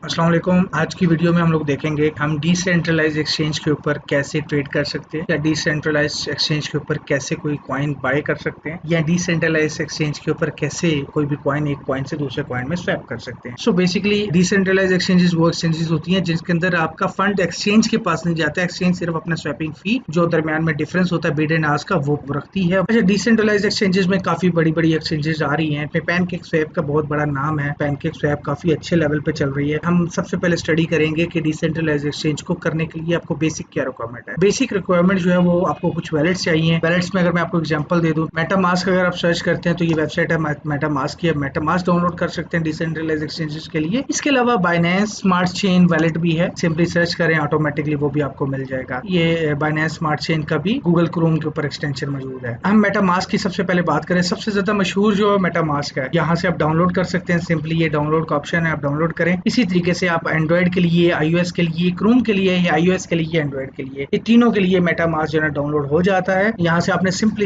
अस्सलाम वालेकुम। आज की वीडियो में हम लोग देखेंगे हम डिसेंट्रलाइज एक्सचेंज के ऊपर कैसे ट्रेड कर सकते हैं या डिसेंट्रलाइज एक्सचेंज के ऊपर कैसे कोई कॉइन बाय कर सकते हैं या डिसेंट्रलाइज एक्सचेंज के ऊपर कैसे कोई भी कॉइन एक कॉइन से दूसरे कॉइन में स्वैप कर सकते हैं। सो बेसिकली डिसेंट्रलाइज एक्सचेंजेस वो एक्सचेंजेस होती हैं जिसके अंदर आपका फंड एक्सचेंज के पास नहीं जाता है, एक्सचेंज सिर्फ अपना स्वैपिंग फी जो दरमियान में डिफरेंस होता है बिड एंड आस्क का वो रखती है। अच्छा, डिसेंट्रलाइज एक्सचेंजेस में काफी बड़ी बड़ी एक्सचेंजेस आ रही हैं। पैनकेक स्वैप का बहुत बड़ा नाम है, पैनकेक स्वैप काफी अच्छे लेवल पे चल रही है। हम सबसे पहले स्टडी करेंगे कि डिसेंट्रलाइज एक्सचेंज को करने के लिए आपको बेसिक क्या रिक्वायरमेंट है। बेसिक रिक्वायरमेंट जो है वो आपको कुछ वैलेट्स चाहिए। वैलेट्स में अगर मैं आपको एग्जांपल दे दूं, मेटामास्क अगर आप सर्च करते हैं तो ये वेबसाइट है मेटामास्क की। मेटामास्क डाउनलोड कर सकते हैं डिसेंट्रलाइज एक्सचेंजेस के लिए। इसके अलावा बाइनेंस स्मार्ट चेन वैलेट भी है, सिंपली सर्च करें ऑटोमेटिकली वो भी आपको मिल जाएगा। ये बाइनेंस स्मार्ट चेन का भी गूगल क्रोम के ऊपर एक्सटेंशन मौजूद है। हम मेटामास्क की सबसे पहले बात करें, सबसे ज्यादा मशहूर जो मेटामास्क है, यहाँ से आप डाउनलोड कर सकते हैं। सिंपली ये डाउनलोड का ऑप्शन है, आप डाउनलोड करें। इसी तरीके से आप एंड्रॉइड के लिए, iOS के लिए, क्रोम के लिए या iOS के लिए, एंड्रॉइड के लिए, ये तीनों के लिए मेटामास्क जो है डाउनलोड हो जाता है। यहाँ से आपने सिंपली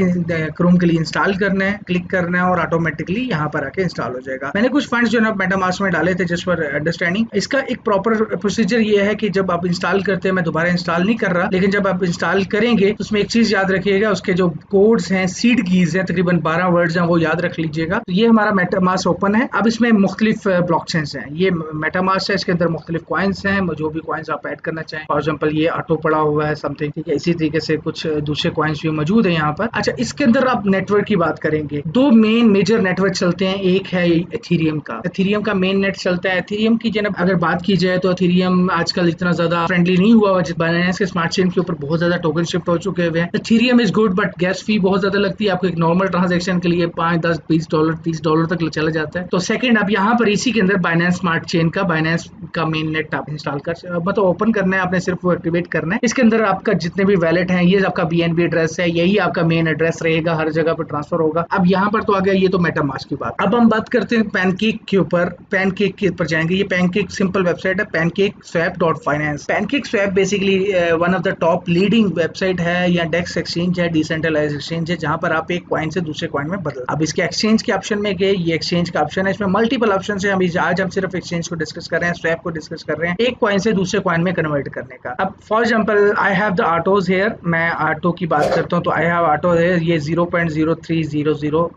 क्रोम के लिए इंस्टॉल करना है, क्लिक करना है और ऑटोमेटिकली यहाँ पर आके इंस्टॉल हो जाएगा। मैंने कुछ फंड्स जो है मेटामास्क में डाले थे जस्ट फॉर अंडरस्टैंडिंग। इसका एक प्रॉपर प्रोसीजर ये है कि जब आप इंस्टॉल करते हैं, मैं दोबारा इंस्टॉल नहीं कर रहा, लेकिन जब आप इंस्टॉल करेंगे तो उसमें एक चीज याद रखिएगा, उसके जो कोड्स हैं, सीड कीज हैं, तकरीबन 12 वर्ड्स हैं, वो याद रख लीजिएगा। तो ये हमारा मेटामास्क ओपन है। अब इसमें मुख्तलिफ ब्लॉकचेन्स हैं। ये मेटामास्क है, इसके अंदर मुख्तलिफ कॉइन्स हैं, जो भी कॉइन्स आप ऐड करना चाहें। फॉर एग्जांपल ये ऑटो पड़ा हुआ है समथिंग, ठीक है। इसी तरीके से कुछ दूसरे कॉइन्स भी मौजूद है यहाँ पर। अच्छा, इसके अंदर आप नेटवर्क की बात करेंगे, दो मेन मेजर नेटवर्क चलते हैं। एक है एथीरियम का, एथीरियम का मेन नेट चलता है। एथीरियम की जब अगर बात की जाए तो एथीरियम आजकल इतना ज्यादा फ्रेंडली नहीं हुआ। बाइनेंस के स्मार्ट चेन के ऊपर बहुत ज्यादा टोकन शिफ्ट हो चुके हुए हैं। Ethereum is good but gas fee बहुत ज्यादा लगती है। आपको एक नॉर्मल ट्रांजेक्शन के लिए 5, 10, 20 डॉलर, 30 डॉलर तक चला जाता है। तो सेकंड, अब यहाँ पर इसी के अंदर बाइनेंस स्मार्ट चेन का, बाइनेंस का मेन नेट आप इंस्टॉल कर, मतलब ओपन करना है आपने, सिर्फ वो एक्टिवेट करना है। इसके अंदर आपका जितने भी वैलेट हैं, ये आपका BNB एड्रेस है, यही आपका मेन एड्रेस रहेगा, हर जगह पर ट्रांसफर होगा। अब यहाँ पर तो आ गया ये तो मेटामास्क की बात। अब हम बात करते हैं पैनकेक के ऊपर। पैनकेक के ऊपर जाएंगे। ये पैनकेक सिंपल वेबसाइट है, pancakeswap.finance। Pancake swap basically one of the top leading website है या डेक्स एक्सचेंज है, डिसेंट्रलाइज एक्सचेंज है, जहां पर आप एक कॉइन से दूसरे कॉइन में बदल। अब इसके एक्सचेंज के ऑप्शन में गए, ये एक्सचेंज का ऑप्शन है, इसमें मल्टीपल ऑप्शन है। आज हम सिर्फ एक्सचेंज को डिस्कस कर रहे हैं, स्वैप को डिस्कस कर रहे हैं, एक कॉइन से दूसरे कॉइन में कन्वर्ट करने का। अब for example I have the autos here, मैं ऑटो की बात करता हूं तो आई हैव ऑटो हेयर, ये 0.0300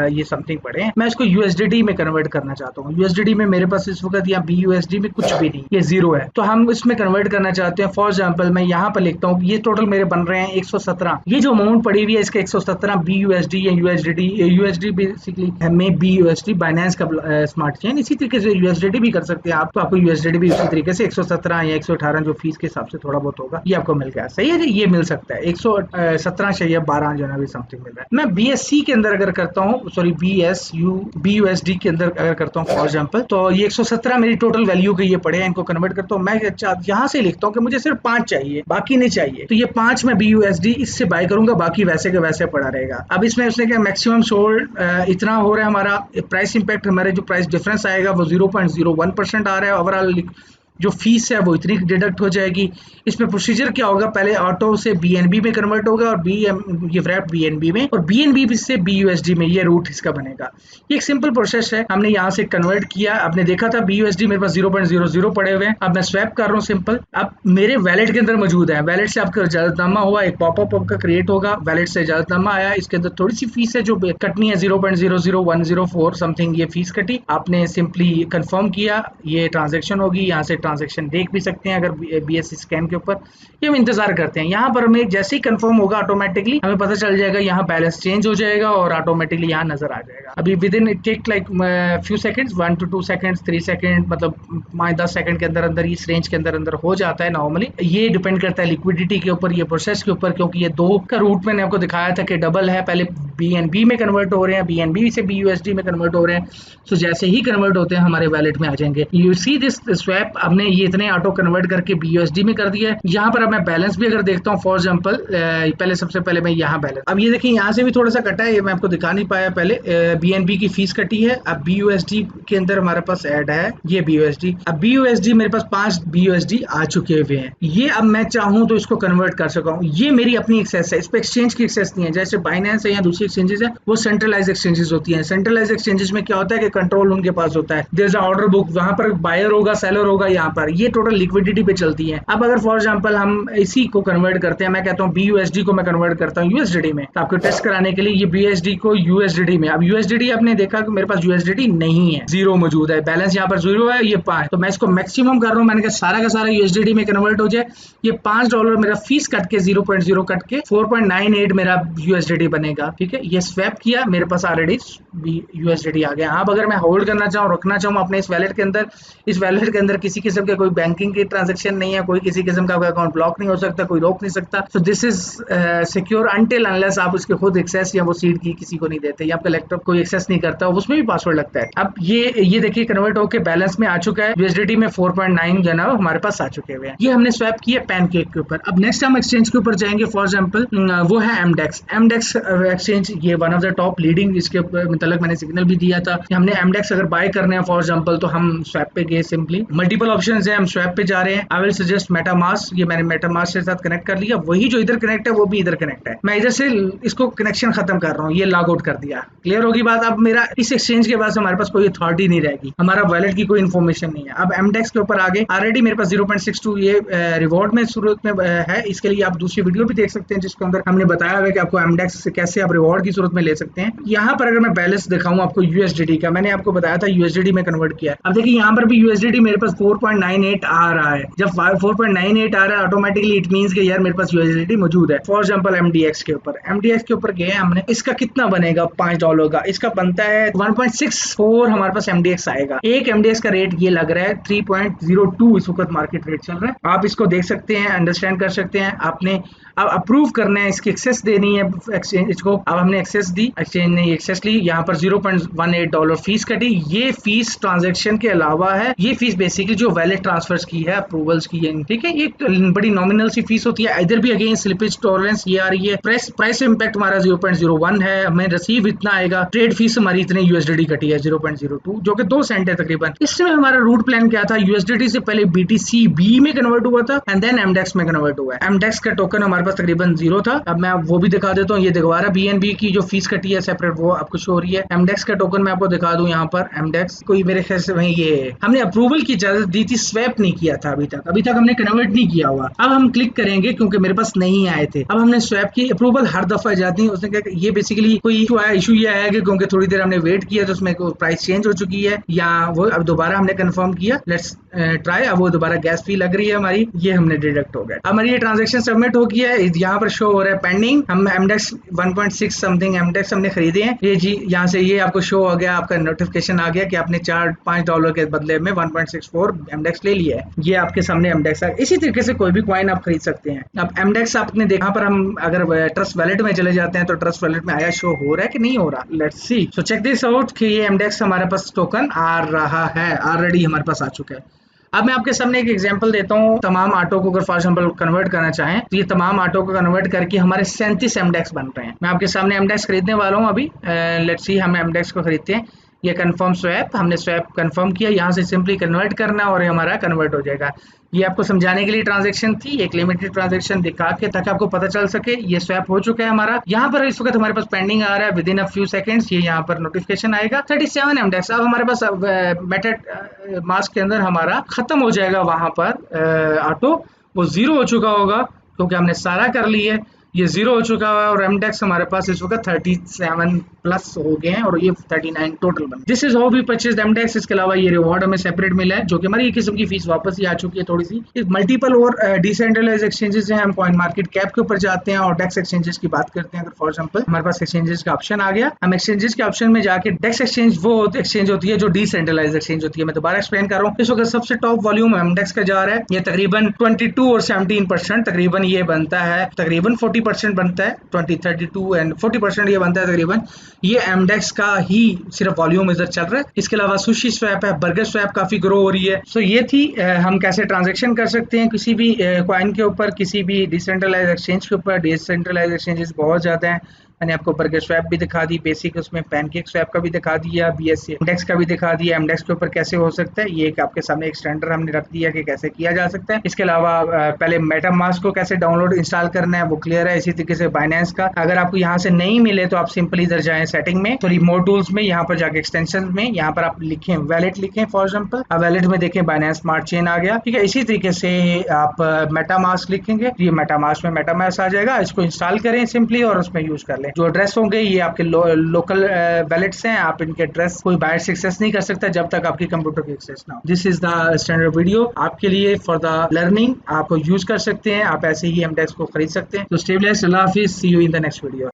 ये समथिंग पड़े। मैं इसको USDT में कन्वर्ट करना चाहता हूँ। USDT में मेरे पास इस वक्त यहाँ BUSD में कुछ भी नहीं, ये जीरो है। तो हम इसमें कन्वर्ट करना चाहते हैं। फॉर एग्जांपल मैं यहाँ पर लिखता हूँ, ये टोटल मेरे बन रहे हैं 117। ये जो अमाउंट पड़ी हुई है इसका 117 BUSD या USD बेसिकली में BUSD बाइनेंस का स्मार्ट चेन। इसी तरीके से USDT भी कर सकते हैं आप, तो आपको USDT भी उसी तरीके से 117 या 118 जो फीस के हिसाब से थोड़ा बहुत होगा, ये आपको मिल गया। सही है जी, ये मिल सकता है 117 या 12 जो है भी समथिंग मिल रहा है। मैं BSC के अंदर अगर करता हूँ, सॉरी BUSD के अंदर अगर करता हूँ फॉर एग्जांपल, तो ये 117 मेरी टोटल वैल्यू के ये पड़े हैं। इनको कन्वर्ट करता हूँ मैं, यहाँ से लिखता हूँ कि मुझे सिर्फ 5 चाहिए, बाकी नहीं चाहिए। तो ये 5 मैं BUSD इससे बाय करूंगा, बाकी वैसे के वैसे पड़ा रहेगा। अब इसमें उसने क्या मैक्सिमम सोल्ड इतना हो रहा है, हमारा प्राइस इंपैक्ट, हमारे जो प्राइस डिफरेंस आएगा वो 0.01% आ रहा है। ओवरऑल जो फीस है वो इतनी डिडक्ट हो जाएगी। इसमें प्रोसीजर क्या होगा, पहले ऑटो से BNB में कन्वर्ट होगा और ये व्रैप BNB में, और BNB से BUSD में, ये रूट इसका बनेगा। ये एक सिंपल प्रोसेस है। हमने यहाँ से कन्वर्ट किया, आपने देखा था BUSD मेरे पास 0.00 पड़े हुए हैं। अब मैं स्वैप कर रहा हूँ सिंपल। अब मेरे वैलेट के अंदर मौजूद है, वैलेट से आपका इजाजतनामा हुआ, एक पॉपअप आपका क्रिएट होगा, वैलेट से इजाजतनामा आया, इसके अंदर थोड़ी सी फीस है जो कटनी है, 0.00104 समथिंग ये फीस कटी। आपने सिंपली कंफर्म किया, ये ट्रांजेक्शन होगी। यहाँ से ट्रांजैक्शन देख भी सकते हैं अगर BSC स्कैन के ऊपर। ये हम इंतजार करते हैं। यहाँ पर हमें जैसे ही कंफर्म होगा ऑटोमेटिकली हमें पता चल जाएगा, यहाँ बैलेंस चेंज हो जाएगा और ऑटोमेटिकली यहाँ नजर आ जाएगा। अभी within it take like few seconds, 1 to 2 seconds, 3 second, मतलब 5-10 सेकंड के अंदर अंदर इस रेंज के अंदर अंदर हो जाता है नॉर्मली। ये डिपेंड करता है लिक्विडिटी के ऊपर, ये प्रोसेस के ऊपर, क्योंकि ये दो का रूट मैंने आपको दिखाया था कि डबल है। पहले BNB में कन्वर्ट हो रहे हैं, BNB से BUSD में कन्वर्ट हो रहे हैं। तो जैसे ही कन्वर्ट होते हैं हमारे वैलेट में आ जाएंगे। यू सी दिस स्वैप, हमने ये इतने ऑटो कन्वर्ट करके BUSD में कर दिया है। यहाँ पर अब मैं बैलेंस भी अगर देखता हूँ, फॉर एग्जांपल पहले सबसे पहले मैं यहाँ बैलेंस, अब ये देखिए यहाँ से भी थोड़ा सा कटा है, ये मैं आपको दिखा नहीं पाया पहले। BNB की फीस कटी है। अब BUSD के अंदर हमारे पास ऐड है ये BUSD। अब BUSD मेरे पास 5 BUSD आ चुके हुए हैं। ये अब मैं चाहूँ तो इसको कन्वर्ट कर सका हूँ। ये मेरी अपनी एक्सेस है, इस पर एक्सचेंज की एक्सेस नहीं है। जैसे बाइनेंस है या दूसरी दूसरी एक्सचेंजेस है वो सेंट्रलाइज एक्सचेंजेस होती हैं। सेंट्रलाइज एक्सचेंजेस में क्या होता है कि कंट्रोल उनके पास होता है, देयर इज ऑर्डर बुक, वहां पर बायर होगा सेलर होगा, यहाँ पर ये टोटल लिक्विडिटी पे चलती है। अब अगर फॉर एग्जांपल हम इसी को कन्वर्ट करते हैं, मैं कहता हूँ BUSD को मैं कन्वर्ट करता हूँ USDT में, तो आपको टेस्ट कराने के लिए ये BUSD को USDT में, अब USDT आपने देखा कि मेरे पास USDT नहीं है, जीरो मौजूद है, बैलेंस यहाँ पर जीरो है, ये 5, तो मैं इसको मैक्सिमम कर रहा हूँ, मैंने कहा सारा का सारा USDT में कन्वर्ट हो जाए, ये $5 मेरा फीस कट के 0.0 कट के 4.98 मेरा USDT बनेगा। ठीक है, ये स्वैप किया, मेरे पास ऑलरेडी USDT आ गया। अब अगर मैं होल्ड करना चाहूँ, रखना चाहूँ अपने इस वैलेट के अंदर, इस वैलेट के अंदर किसी किस्म के कोई बैंकिंग की ट्रांजेक्शन नहीं है, कोई किसी किस्म का अकाउंट ब्लॉक नहीं हो सकता, कोई रोक नहीं सकता। So this is secure until unless आप उसके खुद एक्सेस या वो सीड की किसी को नहीं देते, या आपका लैपटॉप कोई एक्सेस नहीं करता, उसमें भी पासवर्ड लगता है। अब ये देखिए कन्वर्ट होकर बैलेंस में आ चुका है, USDT में 4.9 जो है हमारे पास आ चुके हुए हैं। ये हमने स्वैप किया पैनकेक के ऊपर। अब नेक्स्ट हम एक्सचेंज के ऊपर जाएंगे, फॉर एग्जांपल वो है MDEX एक्सचेंज, ये one of the top leading, इसके मतलब मैंने सिग्नल भी दिया था कि हमने MDEX अगर बाय करने हैं फॉर एग्जांपल, तो हम स्वैप पे गए, सिंपली मल्टीपल ऑप्शंस है, हम स्वैप पे जा रहे हैं। आई विल सजेस्ट मेटामास्क, ये मैंने मेटामास्क के साथ कनेक्ट कर लिया, वही जो इधर कनेक्ट है वो भी इधर कनेक्ट है, मैं इधर से इसको कनेक्शन खत्म कर रहा हूँ, ये लॉग आउट कर दिया, क्लियर होगी बात। अब मेरा इस एक्सचेंज के बाद हमारे पास कोई अथॉरिटी नहीं रहेगी, हमारा वैलेट की कोई इन्फॉर्मेशन नहीं है। अब MDEX के ऊपर आगे ऑलरेडी मेरे पास 0.62 ये रिवॉर्ड में सूरत में है, इसके लिए आप दूसरी वीडियो भी देख सकते हैं जिसके अंदर हमने बताया हुआ है कि आपको MDEX से कैसे आप रिवॉर्ड की सूरत में ले सकते हैं। यहाँ पर अगर मैं बैलेंस दिखाऊं आपको USDT का, मैंने आपको बताया था USDT में कन्वर्ट किया। अब देखिए यहाँ पर भी USDT मेरे पास 4.98 आ रहा है, जब 4.98 आ रहा है ऑटोमेटिकली इट मींस कि यार मेरे पास USDT मौजूद है। फॉर एग्जांपल MDEX के ऊपर गए हमने, इसका कितना बनेगा $5 का, इसका बनता है 1.64 हमारे पास MDEX आएगा। एक MDEX का रेट ये लग रहा है 3.02 इस वक्त मार्केट रेट चल रहा है, आप इसको देख सकते हैं, अंडरस्टैंड कर सकते हैं। आपने अब अप्रूव करना है, इसकी एक्सेस देनी है एक्सचेंज को। अब हमने एक्सेस दी, एक्सचेंज ने एक्सेस ली, यहाँ पर $0.18 फीस कटी। ये फीस ट्रांजैक्शन के अलावा है, ये फीस बेसिकली जो वैलेट ट्रांसफर्स की है, अप्रूवल्स की है, ठीक है, ये बड़ी नॉमिनल सी फीस होती है। इधर भी अगेन स्लिपेज टॉलरेंस ये आ रही है, प्राइस इम्पैक्ट हमारा 0.01 है, हमें रिसीव इतना आएगा, ट्रेड फीस हमारी इतने USDT कटी है 0.02 जो कि 2 सेंट है तकरीबन। इसमें हमारा रूट प्लान क्या था, USDT से पहले BTC-B में कन्वर्ट हुआ था एंड देन MDEX में कन्वर्ट हुआ है। MDEX का टोकन हमारे पास तकरीबन 0 था। अब मैं वो भी दिखा देता हूँ, ये दोबारा BNB की जो फीस कटी है सेपरेट वो आपको शो हो रही है। MDEX का टोकन मैं आपको दिखा दूं, यहाँ पर MDEX कोई मेरे ख्याल से वही ये हमने अप्रूवल की इजाजत दी थी, स्वैप नहीं किया था अभी तक हमने कन्वर्ट नहीं किया हुआ। अब हम क्लिक करेंगे क्योंकि मेरे पास नहीं आए थे। अब हमने स्वैप की, अप्रूवल हर दफा जाती है, उसने कहा ये बेसिकली कोई इशू ये आया कि क्योंकि थोड़ी देर हमने वेट किया तो उसमें प्राइस चेंज हो चुकी है, या वो अब दोबारा हमने कंफर्म किया, लेट्स ट्राई। अब वो दोबारा गैस फी लग रही है हमारी, ये हमने डिडक्ट हो गया। हमारी ये ट्रांजेक्शन सबमिट हो गया है, यहाँ पर शो हो रहा है पेंडिंग। हम MDEX 1.6 समथिंग MDEX हमने खरीदे हैं, ये जी यहाँ से ये आपको शो हो गया, आपका नोटिफिकेशन आ गया कि आपने $5 के बदले में 1.64 MDEX ले लिया है। ये आपके सामने MDEX है। इसी तरीके से कोई भी कॉइन आप खरीद सकते हैं। अब MDEX आपने देखा, पर हम अगर ट्रस्ट वैलेट में चले जाते हैं तो ट्रस्ट वैलेट में आया शो हो रहा है कि नहीं हो रहा, let's see. So check this out कि ये MDEX हमारे पास टोकन आ रहा है, ऑलरेडी हमारे पास आ चुका है। अब मैं आपके सामने एक एग्जांपल देता हूँ, तमाम ऑटो को अगर फॉर एग्जांपल कन्वर्ट करना चाहें तो ये तमाम ऑटो को कन्वर्ट करके हमारे 37 MDEX बन रहे हैं। मैं आपके सामने MDEX खरीदने वाला हूँ अभी, लेट्स सी हम MDEX को खरीदते हैं। ये कंफर्म स्वैप, हमने स्वैप कंफर्म किया, यहाँ से सिंपली कन्वर्ट करना और ये हमारा कन्वर्ट हो जाएगा। ये आपको समझाने के लिए ट्रांजैक्शन थी, एक लिमिटेड ट्रांजैक्शन दिखा के, ताकि आपको पता चल सके। ये स्वैप हो चुका है हमारा, यहाँ पर इस वक्त हमारे पास पेंडिंग आ रहा है, with in a few seconds ये यहाँ पर नोटिफिकेशन आएगा 37 MDEX। अब हमारे पास मेटा मास्क के अंदर हमारा खत्म हो जाएगा, वहां पर ऑटो वो 0 हो चुका होगा क्योंकि हमने सारा कर लिया है, ये 0 हो चुका है और MDEX हमारे पास इस वक्त 37 प्लस हो गए हैं और ये 39 टोटल बन। This is how we purchase MDEX। इसके अलावा ये रिवॉर्ड हमें सेपरेट मिला है, जो कि हमारी किस्म की फीस वापस ही आ चुकी है थोड़ी सी। मल्टीपल और डिसेंट्रलाइज एक्सचेंजेस हैं, हम कॉइन मार्केट कैप के ऊपर जाते हैं और डेक्स एक्सचेंजेस की बात करते हैं। अगर फॉर एग्जांपल हमारे पास एक्सचेंजेस का ऑप्शन आ गया, हम एक्सचेंजेस के ऑप्शन में जाके डेक्स एक्सचेंज वो एक्सचेंज होती है जो डिसेंट्रलाइज एक्सचेंज होती है। मैं दोबारा एक्सप्लेन कर रहा हूँ। इस वक्त सबसे टॉप वॉल्यूम MDEX का जा रहा है, ये तकरीबन 22 और 17% तकरीबन ये बनता है, तकरीबन 40% बनता है, 32 एंड 40% ये बनता है तकरीबन। ये MDEX का ही सिर्फ वॉल्यूम इधर चल रहा है। इसके अलावा सुशी स्वैप है, बर्गर स्वैप काफी ग्रो हो रही है। सो ये थी हम कैसे ट्रांजैक्शन कर सकते हैं किसी भी कॉइन के ऊपर, किसी भी डिसेंट्रलाइज एक्सचेंज के ऊपर। डिसेंट्रलाइज एक्सचेंजेस बहुत ज्यादा हैं, मैंने आपको बर्गर स्वैप भी दिखा दी, बेसिक उसमें पैनकेक स्वैप का भी दिखा दिया, BSC इंडेक्स का भी दिखा दिया, एमडेक्स के ऊपर कैसे हो सकता है, ये एक आपके सामने एक स्टैंडर्ड हमने रख दिया कि कैसे किया जा सकता है। इसके अलावा पहले मेटामास्क को कैसे डाउनलोड इंस्टॉल करना है वो क्लियर है। इसी तरीके से बाइनेंस का अगर आपको यहाँ से नहीं मिले तो आप सिंपली इधर जाएं सेटिंग में, तो रिमोट टूल्स में यहाँ पर जाके एक्सटेंशन में यहाँ पर आप लिखें वैलेट लिखें फॉर एग्जांपल, वैलेट में देखें बाइनेंस स्मार्ट चेन आ गया, ठीक है। इसी तरीके से आप मेटामास्क लिखेंगे, ये मेटामास्क में मेटामास्क आ जाएगा, इसको इंस्टॉल करें सिंपली और उसमें यूज कर लें। जो एड्रेस होंगे ये आपके लोकल वैलेट्स हैं, आप इनके एड्रेस कोई बाहर से एक्सेस नहीं कर सकता जब तक आपकी कंप्यूटर की एक्सेस ना हो। This is the standard video आपके लिए फॉर द लर्निंग, आप यूज कर सकते हैं, आप ऐसे ही एमडेक्स को खरीद सकते हैं। तो स्टे ब्लेस्ड, अल्लाह हाफिज, see you in the next video.